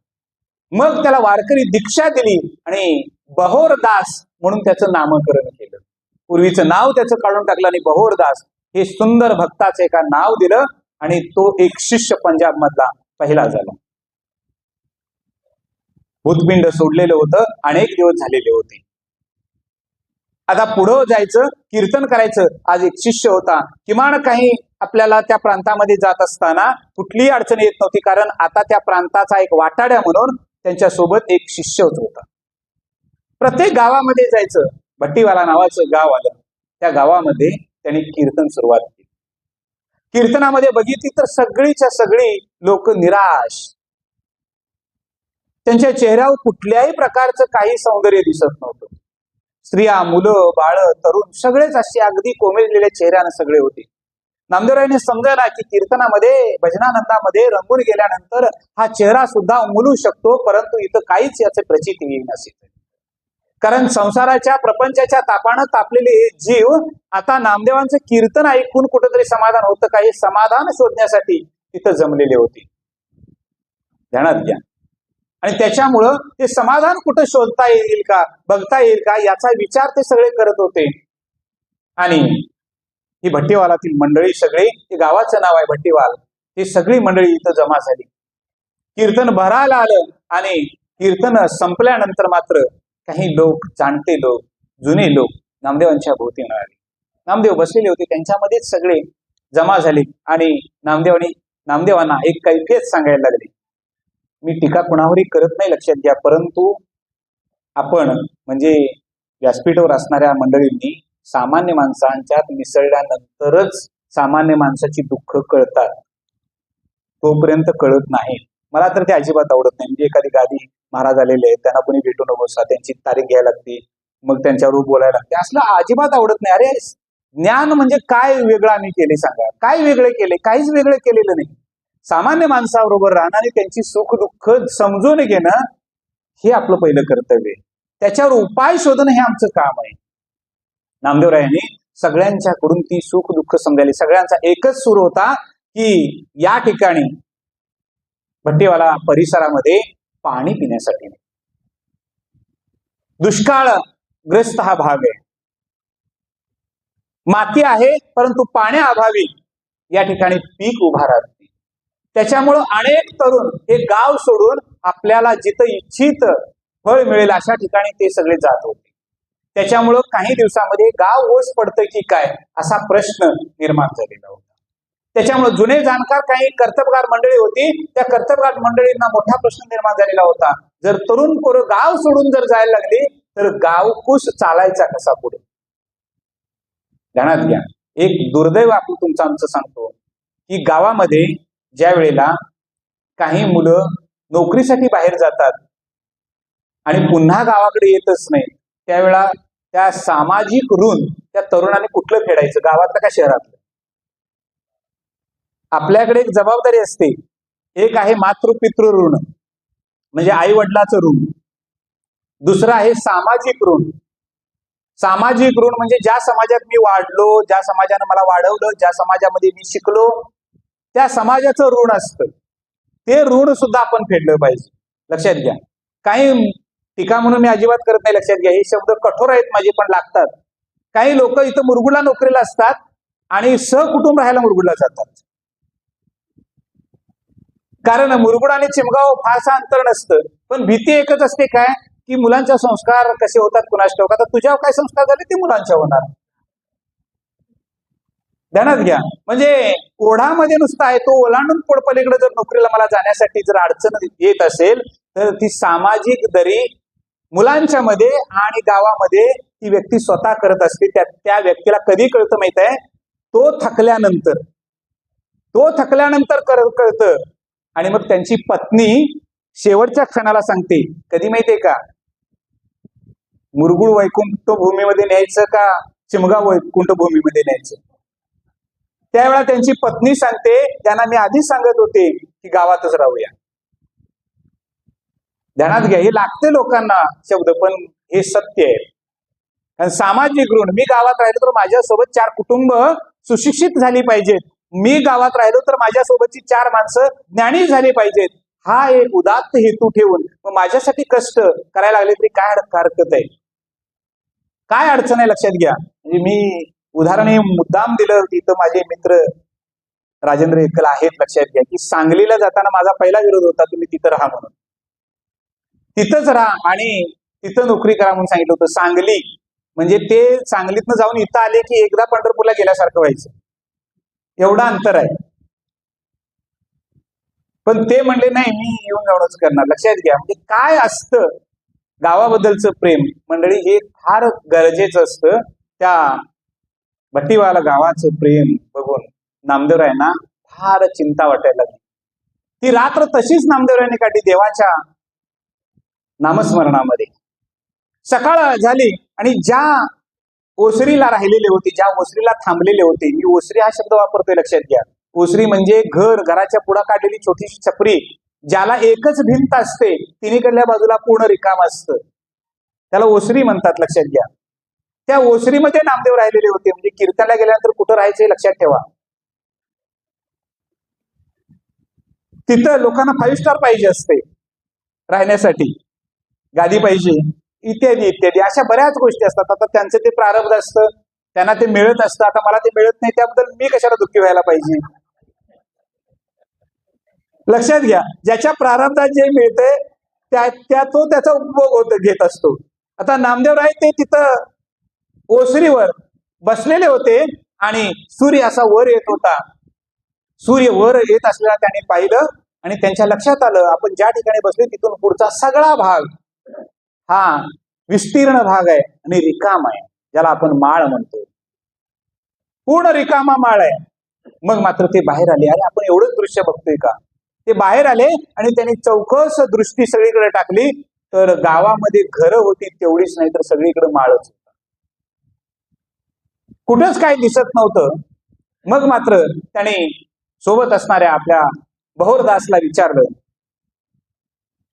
मग त्याला वारकरी दीक्षा दिली आणि बहोरदास म्हणून त्याचं नामकरण केलं. पूर्वीचं नाव त्याचं काढून टाकलं आणि बहोरदास हे सुंदर भक्ताचं एका नाव दिलं आणि तो एक शिष्य पंजाब मधला पहिला झाला. भूतपिंड सोडलेलं होतं, अनेक दिवस झालेले होते. आता पुढं जायचं, कीर्तन करायचं. आज एक शिष्य होता. किमान काही आपल्याला त्या प्रांतामध्ये जात असताना कुठलीही अडचण येत नव्हती, कारण आता त्या प्रांताचा एक वाटाड्या म्हणून त्यांच्या सोबत एक शिष्य होता. प्रत्येक गावामध्ये जायचं. भट्टीवाला नावाचं गाव आलं. त्या गावामध्ये त्यांनी कीर्तन सुरुवात केली. कीर्तनामध्ये बघितली तर सगळीच्या सगळी लोक निराश. त्यांच्या चेहऱ्यावर कुठल्याही प्रकारचं काही सौंदर्य दिसत नव्हतं. स्त्रिया, मुलं, बाळ, तरुण सगळेच असे अगदी कोमेजलेल्या चेहऱ्यानं सगळे होते. नामदेवरायांनी समजायला की कीर्तनामध्ये भजनानंदामध्ये रंगून गेल्यानंतर हा चेहरा सुद्धा उमलू शकतो, परंतु इथं काहीच याचे प्रचिती येईल नसेल. कारण संसाराच्या प्रपंचाच्या तापानं तापलेले जीव आता नामदेवांचं कीर्तन ऐकून कुठंतरी समाधान होतं का, हे समाधान शोधण्यासाठी तिथं जमलेले होते. ध्यानात घ्या. आणि त्याच्यामुळं ते समाधान कुठं शोधता येईल का, बघता येईल का, याचा विचार ते सगळे करत होते. आणि ही भट्टीवालातील मंडळी सगळी, ते गावाचं नाव आहे भट्टीवाल, ही सगळी मंडळी इथं जमा झाली. कीर्तन भरायला आलं आणि कीर्तन संपल्यानंतर मात्र काही लोक, जाणते लोक, जुने लोक नामदेवांच्या भोवती मिळाले. नामदेव बसलेले होते, त्यांच्यामध्येच सगळे जमा झाले आणि नामदेवांना एक कैफियत सांगायला लागले. मी टीका कुणावरही करत नाही, लक्षात घ्या, परंतु आपण म्हणजे व्यासपीठावर असणाऱ्या मंडळींनी सामान्य माणसांच्यात मिसळल्यानंतरच सामान्य माणसाची दुःख कळतात, तोपर्यंत कळत नाही. मला तर ते अजिबात आवडत नाही. म्हणजे एखादी गादी महाराज आलेले आहेत, त्यांना कोणी भेटू नको, त्यांची तारीख घ्यायला लागते, मग त्यांच्यावर बोलायला लागते, असलं अजिबात आवडत नाही. अरे ज्ञान म्हणजे काय वेगळं आम्ही केले सांगा, काय वेगळे केले? काहीच वेगळं केलेलं नाही. सामान्य माणसाबरोबर राहणं आणि त्यांची सुख दुःख समजून घेणं हे आपलं पहिलं कर्तव्य आहे. त्याच्यावर उपाय शोधणं हे आमचं काम आहे. नामदेवरायांनी सगळ्यांच्याकडून ती सुख दुःख समजायली. सगळ्यांचा एकच सूर होता की या ठिकाणी भट्टीवाला परिसरामध्ये पाणी पिण्यासाठी नाही. दुष्काळग्रस्त हा भाग आहे. माती आहे, परंतु पाण्याअभावी या ठिकाणी पीक उभा राहत. त्याच्यामुळं अनेक तरुण हे गाव सोडून आपल्याला जिथं इच्छित फळ मिळेल अशा ठिकाणी ते सगळे जात होते. त्याच्यामुळं काही दिवसामध्ये गाव ओस पडतं की काय असा प्रश्न निर्माण झालेला होता. त्याच्यामुळे जुने जाणकार काही कर्तबगार मंडळी होती, त्या कर्तबगार मंडळींना मोठा प्रश्न निर्माण झालेला होता. जर तरुण पोरं गाव सोडून जर जायला लागली तर गावकुश चालायचा कसा पुढे? ध्यानात घ्या. एक दुर्दैव आपण तुमचं आमचं सांगतो की गावामध्ये ज्या वेळेला काही मुलं नोकरीसाठी बाहेर जातात आणि पुन्हा गावाकडे येतच नाही, त्यावेळेला त्या सामाजिक ऋण त्या तरुणाने कुठलं फेडायचं, गावातलं का शहरातलं? आपल्याकडे एक जबाबदारी असते. एक आहे मातृपितृ ऋण म्हणजे आई वडिलाचं ऋण, दुसरं आहे सामाजिक ऋण. सामाजिक ऋण म्हणजे ज्या समाजात मी वाढलो, ज्या समाजाने मला वाढवलं, ज्या समाजामध्ये मी शिकलो, त्या समाजाचं ऋण असतं. ते ऋण सुद्धा आपण फेडलं पाहिजे. लक्षात घ्या. काही टीका म्हणून मी अजिबात करत नाही, लक्षात घ्या. हे शब्द कठोर आहेत माझे, पण लागतात. काही लोक इथं मुरगुडला नोकरीला असतात आणि सहकुटुंब राहायला मुरगुडला जातात. कारण मुरगुड आणि चिमगाव फारसा अंतर नसतं, पण भीती एकच असते काय की मुलांचे संस्कार कसे होतात कुणास ठाऊक. आता तुझ्यावर काय संस्कार झाले ते मुलांच्या होणार. ध्यानात घ्या. म्हणजे ओढामध्ये नुसता आहे तो ओलांडून पलीकडे जर नोकरीला मला जाण्यासाठी जर अडचण येत असेल तर ती सामाजिक दरी मुलांच्या मध्ये आणि गावामध्ये ती व्यक्ती स्वतः करत असते. त्या व्यक्तीला कधी कळतं माहित आहे? तो थकल्यानंतर कळतं. आणि मग त्यांची पत्नी शेवटच्या क्षणाला सांगते, कधी माहितीये का, मुरगुड वैकुंठ भूमीमध्ये न्यायचं का चिमगाव वैकुंठ भूमीमध्ये न्यायचं. त्यावेळेला त्यांची पत्नी सांगते, त्यांना मी आधीच सांगत होते की गावातच राहूया. ध्यानात घ्या, हे लागते लोकांना शब्द, पण हे सत्य आहे. कारण सामाजिक ऋण, मी गावात राहिलो तर माझ्यासोबत 4 कुटुंब सुशिक्षित झाली पाहिजेत, मी गावात राहिलो तर माझ्यासोबतची 4 माणसं ज्ञानी झाली पाहिजेत, हा एक उदात्त हेतू ठेवून मग माझ्यासाठी कष्ट करायला लागले तरी काय हरकत आहे, काय अडचण आहे लक्षात घ्या. म्हणजे मी उदाहरण हे मुद्दाम दिलं. तिथं माझे मित्र राजेंद्र एकल आहेत, लक्षात घ्या की सांगलीला जाताना माझा पहिला विरोध होता, तुम्ही तिथं राहा म्हणून, तिथंच राहा आणि तिथं नोकरी करा म्हणून सांगितलं होतं. सांगली म्हणजे ते सांगलीतनं जाऊन इथं आले की एकदा पंढरपूरला गेल्यासारखं व्हायचं, एवढा अंतर आहे. पण ते म्हणले नाही, मी येऊन जाऊनच करणार. लक्षात घ्या, म्हणजे काय असतं गावाबद्दलचं प्रेम मंडळी, हे फार गरजेचं असतं. त्या भट्टीवाला गावाचं प्रेम बघून नामदेवरायांना फार चिंता वाटायला लागली. ती रात्र तशीच नामदेवरायांनी काढली देवाच्या नामस्मरणामध्ये. सकाळ झाली आणि ज्या ओसरीला राहिलेले होते, ज्या ओसरीला थांबलेले होते, मी ओसरी हा शब्द वापरतोय लक्षात घ्या. ओसरी म्हणजे घराच्या पुढे काढलेली छोटीशी छपरी, ज्याला एकच भिंत असते, तिन्हीकडल्या बाजूला पूर्ण रिकाम असतं, त्याला ओसरी म्हणतात. लक्षात घ्या, त्या ओसरीमध्ये नामदेव राहिलेले होते. म्हणजे कीर्तनला गेल्यानंतर कुठं राहायचे लक्षात ठेवा. तिथं लोकांना 5 स्टार पाहिजे असते राहण्यासाठी, गादी पाहिजे, इत्यादी इत्यादी अशा बऱ्याच गोष्टी असतात. आता त्यांचं ते प्रारब्ध असतं, त्यांना ते मिळत असतं. आता मला ते मिळत नाही, त्याबद्दल मी कशाला दुःखी व्हायला पाहिजे. लक्षात घ्या, ज्याच्या प्रारब्धात जे मिळते तो त्याचा उपभोग घेत असतो. आता नामदेवराय ते तिथं ओसरीवर बसलेले होते आणि सूर्य असा वर येत होता. सूर्य वर येत असलेला त्याने पाहिलं आणि त्यांच्या लक्षात आलं, आपण ज्या ठिकाणी बसलो तिथून पुढचा सगळा भाग हा विस्तीर्ण भाग आहे आणि रिकाम आहे, ज्याला आपण माळ म्हणतो, पूर्ण रिकामा माळ आहे. मग मात्र ते बाहेर आले. अरे आपण एवढंच दृश्य बघतोय का? ते बाहेर आले आणि त्यांनी चौकस दृष्टी सगळीकडे टाकली, तर गावामध्ये घरं होती तेवढीच नाही तर सगळीकडे माळच होता, कुठंच काही दिसत नव्हतं. मग मात्र त्याने सोबत असणाऱ्या आपल्या बहोरदासला विचारलं,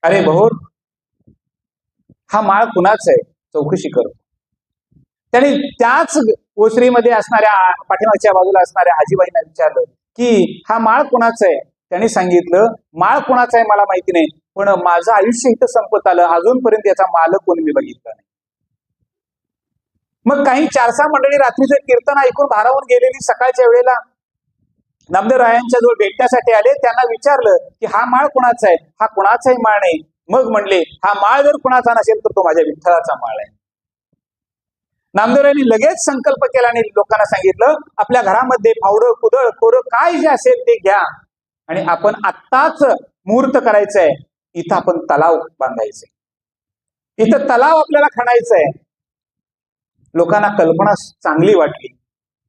अरे बहोर, हा माळ कुणाच आहे, चौकशी करतो. त्याने त्याच ओसरीमध्ये असणाऱ्या पाठीमागच्या बाजूला असणाऱ्या आजीबाईंना विचारलं की हा माळ कुणाचा आहे. त्यांनी सांगितलं, माळ कुणाचा आहे मला माहिती नाही, पण माझं आयुष्य इथं संपत आलं, अजूनपर्यंत याचा मालक कोणी मी बघितला नाही. मग काही 4-6 मंडळी रात्रीचं कीर्तन ऐकून भारावून गेलेली सकाळच्या वेळेला नामदेवरायांच्या जवळ भेटण्यासाठी आले. त्यांना विचारलं की हा माळ कुणाचा आहे, हा कुणाचाही माळ नाही. मग म्हणले, हा माळ जर कुणाचा नसेल तर तो माझ्या विठ्ठलाचा माळ आहे. नामदेवरायांनी लगेच संकल्प केला आणि लोकांना सांगितलं, आपल्या घरामध्ये फावडं कुदळ कोरं काय जे असेल ते घ्या आणि आपण आत्ताच मुहूर्त करायचंय, इथं आपण तलाव बांधायचंय, इथं तलाव आपल्याला खणायचा आहे. लोकांना कल्पना चांगली वाटली.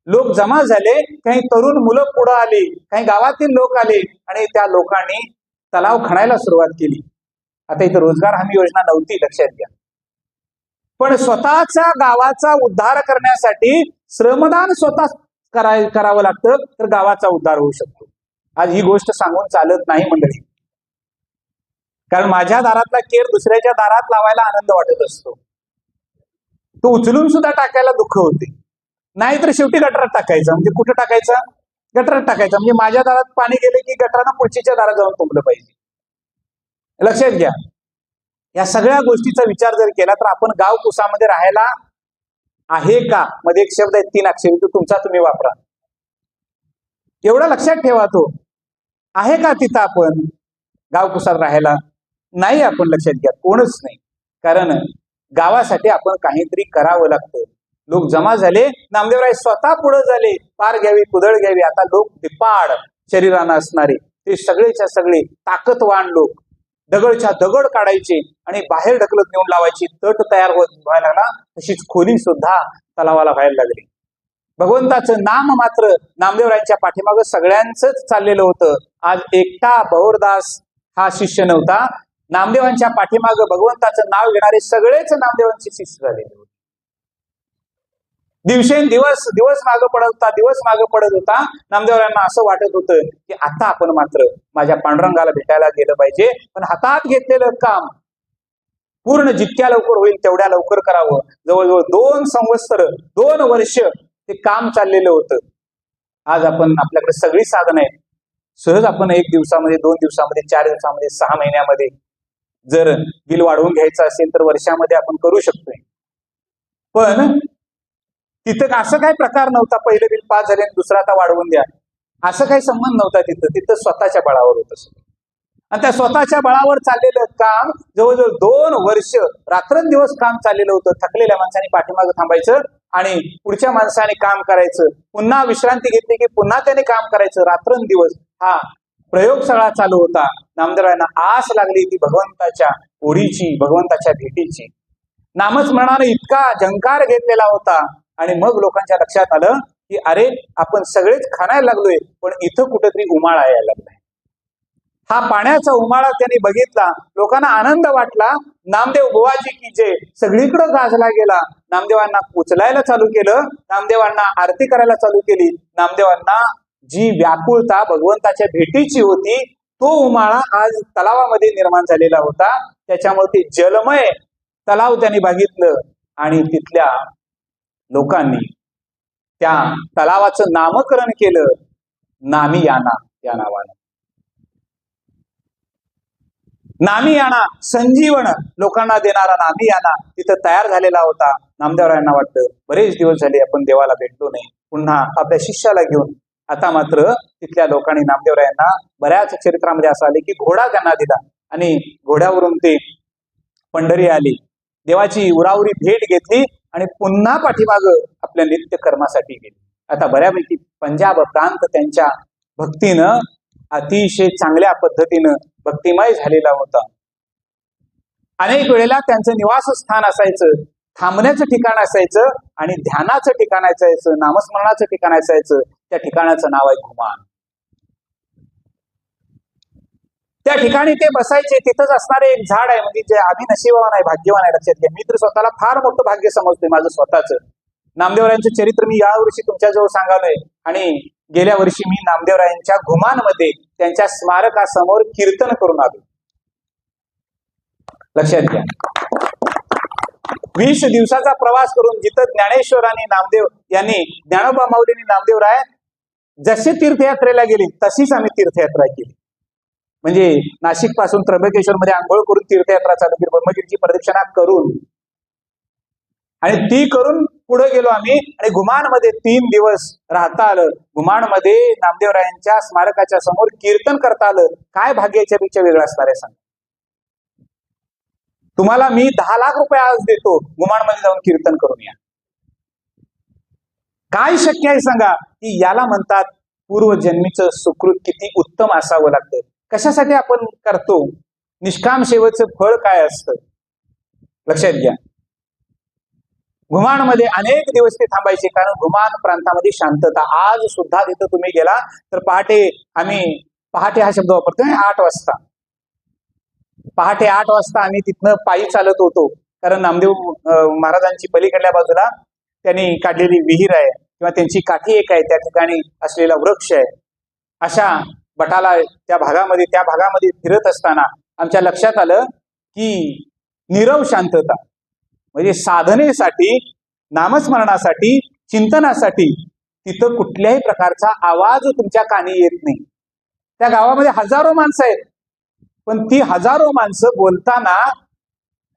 लोक जमा झाले, काही तरुण मुलं पुढे आली, काही गावातील लोक आले आणि त्या लोकांनी तलाव खणायला सुरुवात केली. आता इथं रोजगार हमी योजना नव्हती, लक्षात घ्या, पण स्वतःच्या गावाचा उद्धार करण्यासाठी श्रमदान स्वतः करावं लागतं, तर गावाचा उद्धार होऊ शकतो. आज ही गोष्ट सांगून चालत नाही मंडळी, कारण माझ्या दारातला केर दुसऱ्याच्या दारात लावायला आनंद वाटत असतो, तो उचलून सुद्धा टाकायला दुःख होते. नाहीतर शेवटी गटारात टाकायचा. म्हणजे कुठं टाकायचा? गटारात टाकायचा. म्हणजे माझ्या दारात पाणी गेले की गटारानं पुढच्या दारात जाऊन तुंबलं पाहिजे. लक्षात घ्या, या सगळ्या गोष्टीचा विचार जर केला तर आपण गाव कुसामध्ये राहायला आहे का, मध्ये एक शब्द आहे 3 अक्षरी, तो तुमचा तुम्ही वापरा, एवढं लक्षात ठेवा. तो आहे का तिथं आपण? गावकुसात राहायला नाही. आपण लक्षात घ्या, कोणच नाही. कारण गावासाठी आपण काहीतरी करावं लागतं. लोक जमा झाले, नामदेवराय स्वतः पुढे झाले, पार घ्यावी कुदळ घ्यावी. आता लोक दिपाड शरीरानं असणारे, ते सगळेच्या सगळे ताकदवान लोक दगडच्या दगड काढायचे आणि बाहेर ढकलत नेऊन लावायची. तट तयार व्हायला लागला, तशीच खोली सुद्धा तलावाला व्हायला लागली. भगवंताचं नाम मात्र नामदेवरायांच्या पाठीमागं सगळ्यांचंच चाललेलं होतं. आज एकटा बहोरदास हा शिष्य नव्हता. नामदेवांच्या पाठीमागं भगवंताचं नाव घेणारे सगळेच नामदेवांचे शिष्य झालेले होते. दिवसेंदिवस दिवस मागं पडत होता. नामदेवरायांना असं वाटत होतं की आता आपण मात्र माझ्या पांडुरंगाला भेटायला गेलं पाहिजे, पण हातात घेतलेलं काम पूर्ण जितक्या लवकर होईल तेवढ्या लवकर करावं. जवळजवळ 2 संवत्सर 2 वर्ष ते काम चाललेलं होतं. आज आपण आपल्याकडे सगळी साधनं आहेत. सहज आपण 1 दिवसामध्ये, 2 दिवसामध्ये, 4 दिवसामध्ये, 6 महिन्यामध्ये जर बिल वाढवून घ्यायचं असेल तर वर्षामध्ये आपण करू शकतोय. पण तिथं असं काही प्रकार नव्हता, पहिलं बिल पास झाले दुसरं आता वाढवून द्या, असं काही संबंध नव्हता. तिथं स्वतःच्या बळावर होतं सगळं. आणि त्या स्वतःच्या बळावर चाललेलं काम जवळजवळ 2 वर्ष रात्रंदिवस काम चाललेलं होतं. थकलेल्या माणसाने पाठीमागं थांबायचं आणि पुढच्या माणसाने काम करायचं. पुन्हा विश्रांती घेतली की पुन्हा त्याने काम करायचं. रात्रंदिवस हा प्रयोग सगळा चालू होता. नामदेवरायांना आस लागली की भगवंताच्या ओढीची, भगवंताच्या भेटीची. नामस्मरणाने इतका झंकार घेतलेला होता. आणि मग लोकांच्या लक्षात आलं की अरे, आपण सगळेच खाणायला लागलोय, पण इथं कुठेतरी उमाळा यायला लागलाय. हा पाण्याचा उमाळा त्यांनी बघितला. लोकांना आनंद वाटला. नामदेव बुवाजी की जय सगळीकडे गाजला गेला. नामदेवांना उचलायला चालू केलं, नामदेवांना आरती करायला चालू केली. नामदेवांना जी व्याकुळता भगवंताच्या भेटीची होती, तो उमाळा आज तलावामध्ये निर्माण झालेला होता. त्याच्यामुळे ते जलमय तलाव त्यांनी बघितलं आणि तिथल्या लोकांनी त्या तलावाचं नामकरण केलं नामियाना या नावानं. नामियाना संजीवन लोकांना देणारा नामियाना तिथं तयार झालेला होता. नामदेवरायांना वाटतं बरेच दिवस झाले आपण देवाला भेटलो नाही, पुन्हा आपल्या शिष्याला घेऊन. आता मात्र तिथल्या लोकांनी नामदेवरायांना बऱ्याच चरित्रामध्ये असं आले की घोडा त्यांना दिला आणि घोड्यावरून ते पंढरी आली, देवाची उरावरी भेट घेतली आणि पुन्हा पाठीमागं आपल्या नित्य कर्मासाठी गेली. आता बऱ्यापैकी पंजाब प्रांत त्यांच्या भक्तीनं अतिशय चांगल्या पद्धतीनं भक्तिमय झालेला होता. अनेक वेळेला त्यांचं निवासस्थान असायचं, थांबण्याचं ठिकाण असायचं आणि ध्यानाचं ठिकाण असायचं, नामस्मरणाचं ठिकाण असायचं. त्या ठिकाणाचं नाव आहे घुमान. त्या ठिकाणी ते बसायचे. तिथंच असणारे एक झाड आहे, म्हणजे जे आम्ही नशिबवान आहे, भाग्यवान आहे. लक्षात घ्या, मी तर स्वतःला फार मोठं भाग्य समजतोय माझं स्वतःचं. नामदेवरायांचं चरित्र मी यावर्षी तुमच्याजवळ सांगालोय आणि गेल्या वर्षी मी नामदेवरायांच्या घुमानमध्ये त्यांच्या स्मारकासमोर कीर्तन करून आलो. लक्षात घ्या, 20 दिवसाचा प्रवास करून जिथं ज्ञानेश्वर आणि नामदेव यांनी, ज्ञानोबा माऊलींनी नामदेवराय जसे तीर्थयात्रेला गेली तशीच आम्ही तीर्थयात्रा केली. म्हणजे नाशिक पासून त्र्यंबकेश्वर मध्ये आंघोळ करून तीर्थयात्रा चालू केली, ब्रह्मगिरीची प्रदक्षिणा करून, आणि ती करून पुढे गेलो आम्ही. आणि घुमानमध्ये 3 दिवस राहता आलं. घुमानमध्ये नामदेवरायांच्या स्मारकाच्या समोर कीर्तन करता आलं. काय भाग्याच्या पेक्षा वेगळं असणार आहे सांग. तुम्हाला मी 10 लाख रुपये आज देतो, घुमानमध्ये जाऊन कीर्तन करून या. काय शक्य आहे सांगा. की याला म्हणतात पूर्वजन्मीचं सुकृत किती उत्तम असावं लागतं. कशासाठी आपण करतो, निष्काम सेवेचं फळ काय असतं लक्षात घ्या. घुमानमध्ये अनेक दिवस ते थांबायचे, कारण घुमान प्रांतामध्ये शांतता. आज सुद्धा तिथं तुम्ही गेला तर पहाटे हा शब्द वापरतोय, 8 वाजता, पहाटे 8 वाजता आम्ही तिथनं पायी चालत होतो. कारण नामदेव महाराजांची पलीकडल्या बाजूला त्यांनी काढलेली विहीर आहे किंवा त्यांची काठी एक आहे, त्या ठिकाणी असलेला वृक्ष आहे. अशा बटाला त्या भागामध्ये फिरत असताना आमच्या लक्षात आलं की नीरव शांतता, म्हणजे साधनेसाठी, नामस्मरणासाठी, चिंतनासाठी तिथं कुठल्याही प्रकारचा आवाज तुमच्या कानी येत नाही. त्या गावामध्ये हजारो माणसं आहेत, पण ती हजारो माणसं बोलताना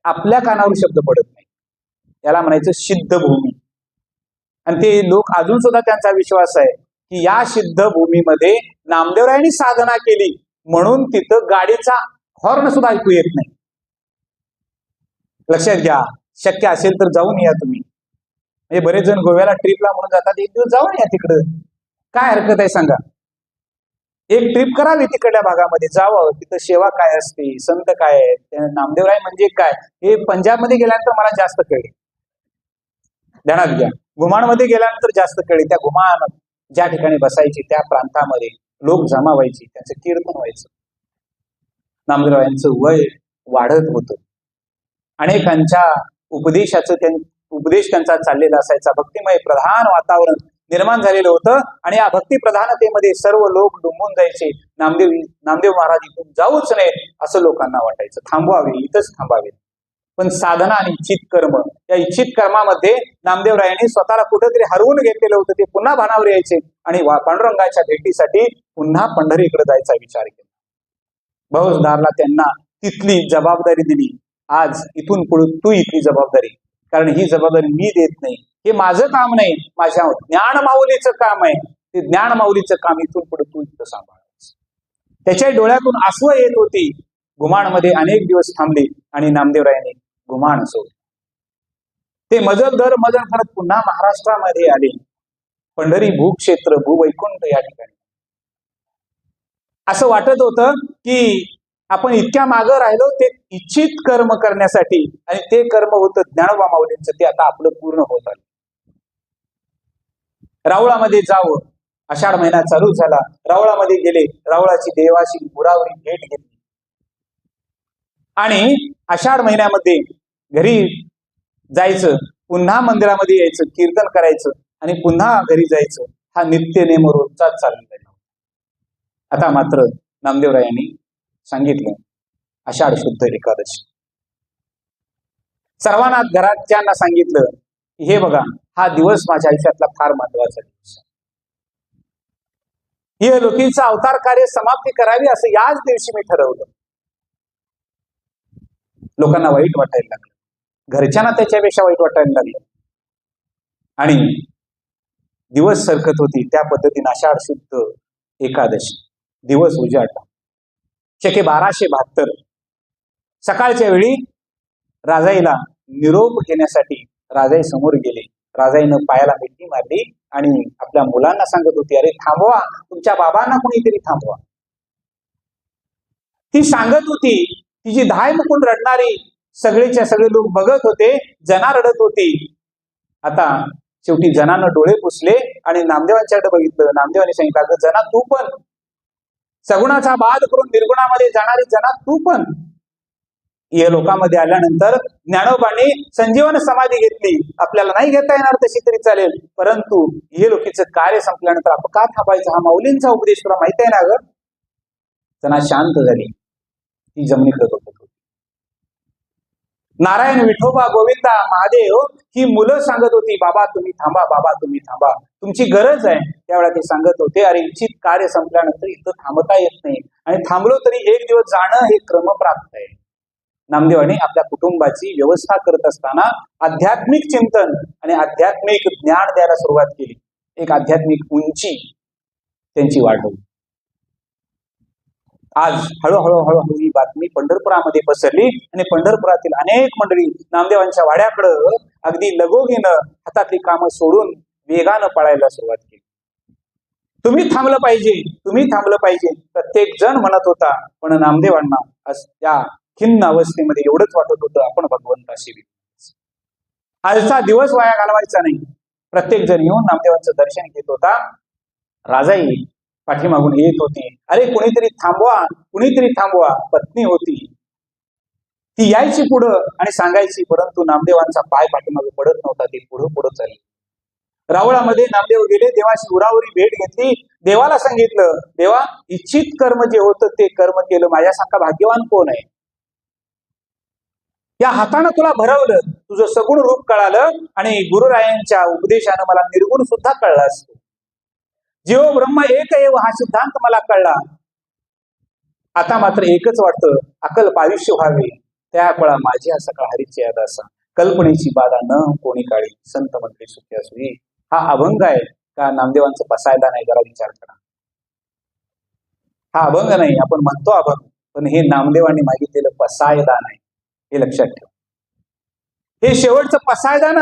आपल्या कानावर शब्द पडत नाही. याला म्हणायचं सिद्ध भूमी. आणि ते लोक अजून सुद्धा त्यांचा विश्वास आहे की या सिद्ध भूमीमध्ये नामदेवरायांनी साधना केली म्हणून तिथं गाडीचा हॉर्न सुद्धा ऐकू येत नाही. लक्षात घ्या, शक्य असेल तर जाऊन या तुम्ही. म्हणजे बरेच जण गोव्याला ट्रिपला म्हणून जातात, एक दिवस जाऊन या तिकडं, काय हरकत आहे सांगा. एक ट्रिप करावी तिकडल्या भागामध्ये, जावं, तिथं सेवा काय असते, संत काय आहेत, नामदेवराय म्हणजे काय, हे पंजाबमध्ये गेल्यानंतर मला जास्त कळले. ध्यानात घ्या, घुमाणमध्ये गेल्यानंतर जास्त कळले. त्या घुमान ज्या ठिकाणी बसायची त्या प्रांतामध्ये लोक जमा व्हायची, त्यांचं कीर्तन व्हायचं. नामदेवरायांचं वय वाढत होतं. अनेकांच्या उपदेश त्यांचा चाललेला असायचा. भक्तिमय प्रधान वातावरण निर्माण झालेलं होतं आणि या भक्ती प्रधानतेमध्ये सर्व लोक डुंबून जायचे. नामदेव महाराज इथून जाऊच नयेत असं लोकांना वाटायचं. थांबवावे, इथंच थांबावे. पण साधना आणि इच्छित कर्म, या इच्छित कर्मामध्ये नामदेवरायांनी स्वतःला कुठेतरी हरवून घेतलेलं होतं. ते पुन्हा भानावर यायचे आणि पांडुरंगाच्या भेटीसाठी पुन्हा पंढरीकडे जायचा विचार केला. बहुजदारला त्यांना तिथली जबाबदारी दिली. आज इथून पुढे तू इथली जबाबदारी, कारण ही जबाबदारी मी देत नाही, हे माझं काम नाही, माझ्या ज्ञानमाऊलीचं काम आहे. ते ज्ञानमाऊलीचं काम इथून पुढे तू इथं सांभाळायचं. त्याच्या डोळ्यातून आसवं येत होती. घुमाणमध्ये अनेक दिवस थांबले आणि नामदेवरायांनी घुमाण सोडले. ते मजल दर मजल करत पुन्हा महाराष्ट्रामध्ये आले. पंढरी भूक्षेत्र, भूवैकुंठ या ठिकाणी. असं वाटत होतं की आपण इतक्या मागं राहिलो ते इच्छित कर्म करण्यासाठी, आणि ते कर्म होतं ज्ञानोबा माऊलींचं, ते आता आपलं पूर्ण होत आलं. रावळामध्ये जावं, आषाढ महिना चालू झाला. रावळामध्ये गेले, रावळाची देवाशी गुरावरी भेट घेतली आणि आषाढ महिन्यामध्ये घरी जायचं, पुन्हा मंदिरामध्ये यायचं, कीर्तन करायचं आणि पुन्हा घरी जायचं. हा नित्य नेम रोजचाच चाललेला आहे. आता मात्र नामदेवरायांनी सांगितलं आषाढ शुद्ध एकादशी. सर्वांना घराच्यांना सांगितलं की हे बघा, हा दिवस माझ्या आयुष्यातला फार महत्वाचा दिवस आहे. हे लोकीचं अवतार कार्य समाप्ती करावी असं याच दिवशी मी ठरवलं. लोकांना वाईट वाटायला लागलं, घरच्यांना त्याच्यापेक्षा वाईट वाटायला लागलं आणि दिवस सरकत होती. त्या पद्धतीने आषाढ शुद्ध एकादशी दिवस उजाडला. शके 1272 सकाळच्या वेळी राजाईला निरोप घेण्यासाठी राजाई समोर गेले. राजाईनं पायाला मिठी मारली आणि आपल्या मुलांना सांगत होती, अरे थांबवा, तुमच्या बाबांना कोणीतरी थांबवा. ती सांगत होती, तिची धाय मुकून रडणारी सगळेच्या सगळे लोक बघत होते. जना रडत होती. आता शेवटी जनानं डोळे पुसले आणि नामदेवांच्याकडे बघितलं. नामदेवांनी सांगितलं, अगं जना, तू पण सगुणाचा बाद करून निर्गुणामध्ये जाणारी जना, तू पण. या लोकांमध्ये आल्यानंतर ज्ञानोबांनी संजीवन समाधी घेतली. आपल्याला नाही घेता येणार तशी तरी चालेल, परंतु हे लोकीचं कार्य संपल्यानंतर आपण का थांबायचं, हा माऊलींचा उपदेश तुला माहिती आहे ना ग. जना शांत झाली. ती जमिनीकडे बघत होती. नारायण, विठोबा, गोविंदा, महादेव ही मुलं सांगत होती, बाबा तुम्ही थांबा, बाबा तुम्ही थांबा, तुमची गरज आहे. त्यावेळेला ते सांगत होते, अरे इच्छित कार्य संपल्यानंतर इथं थांबता येत नाही, आणि थांबलो तरी एक दिवस जाणं हे क्रमप्राप्त आहे. नामदेवांनी आपल्या कुटुंबाची व्यवस्था करत असताना आध्यात्मिक चिंतन आणि आध्यात्मिक ज्ञान द्यायला सुरुवात केली. एक आध्यात्मिक उंची त्यांची वाढवली. आज हळूहळू ही बातमी पंढरपुरामध्ये पसरली आणि पंढरपुरातील अनेक मंडळी नामदेवांच्या वाड्याकडं अगदी लगोगीनं हातातली कामं सोडून वेगानं पळायला सुरुवात केली. तुम्ही थांबलं पाहिजे, तुम्ही थांबलं पाहिजे, प्रत्येक जण म्हणत होता. पण नामदेवांना त्या खिन्न अवस्थेमध्ये एवढंच वाटत होतं, आपण भगवंताशी आजचा दिवस वाया घालवायचा नाही. प्रत्येक जण येऊन नामदेवांचं दर्शन घेत होता. राजाई पाठीमागून येत होती. अरे कुणीतरी थांबवा, कुणीतरी थांबवा. पत्नी होती, ती यायची पुढं आणि सांगायची, परंतु नामदेवांचा पाय पाठीमागे पडत नव्हता. ती पुढं पुढं चालली. रावळामध्ये नामदेव गेले, देवाशी उरावरी भेट घेतली. देवाला सांगितलं, देवा इच्छित कर्म जे होतं ते कर्म केलं, माझ्यासारखा भाग्यवान कोण आहे. या हातानं तुला भरवलं, तुझं सगुण रूप कळालं आणि गुरुरायांच्या उपदेशानं मला निर्गुण सुद्धा कळला असतो. जीव ब्रह्म एक एव हा सिद्धांत मला कळला. आता मात्र एकच वाटतं, अकल्प आयुष्य व्हावे, त्या पळा माझी हा सकाळ हरीची याद असा, कल्पनेची बाधा न कोणी काळी, संत मंत्री सुखी असुई. हा अभंग आहे का नामदेवांचं बसायला नाही, जरा विचार करा. हा अभंग नाही, आपण म्हणतो अभंग, पण हे नामदेवांनी मागितलेलं पसायदान आहे, हे लक्षात ठेव. हे शेवटचं पसायदान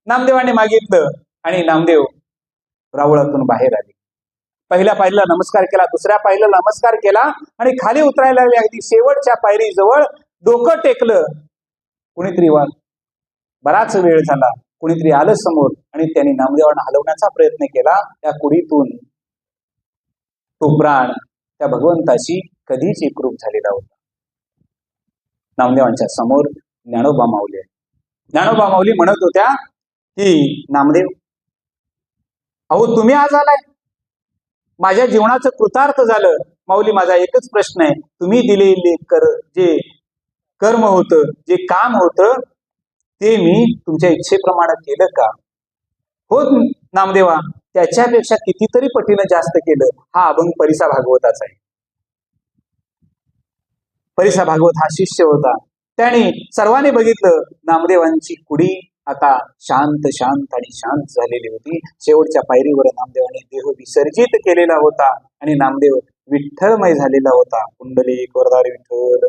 नामदेवांनी मागितलं आणि नामदेव रावळातून बाहेर आले. पहिल्या पायरीला नमस्कार केला, दुसऱ्या पायरीला नमस्कार केला आणि खाली उतरायला लागले. अगदी शेवटच्या पायरी जवळ डोकं टेकलं. कुणीतरी बराच वेळ झाला, कुणीतरी आलं समोर आणि त्यांनी नामदेवांना हलवण्याचा प्रयत्न केला. त्या कुडीतून तो प्राण त्या भगवंताशी कधीच एकरूप झालेला होता. नामदेवांच्या समोर ज्ञानोबा माऊली. ज्ञानोबा माऊली म्हणत होत्या की नामदेव, अहो तुम्ही आज आलाय, माझ्या जीवनाचं कृतार्थ झालं. माऊली, माझा एकच प्रश्न आहे, तुम्ही दिलेले जे कर्म होतं, जे काम होतं, ते मी तुमच्या इच्छेप्रमाणे केलं का? हो नामदेवा, त्याच्यापेक्षा कितीतरी पटीनं जास्त केलं. हा अभंग परिसा भागवताचा आहे. परिसा भागवत हा शिष्य होता. त्याने सर्वांनी बघितलं, नामदेवांची कुडी आता शांत शांत आणि शांत झालेली होती. शेवटच्या पायरीवर नामदेवाने देह विसर्जित केलेला होता आणि नामदेव विठ्ठलमय झालेला होता. कुंडलिक वरदारी विठ्ठल.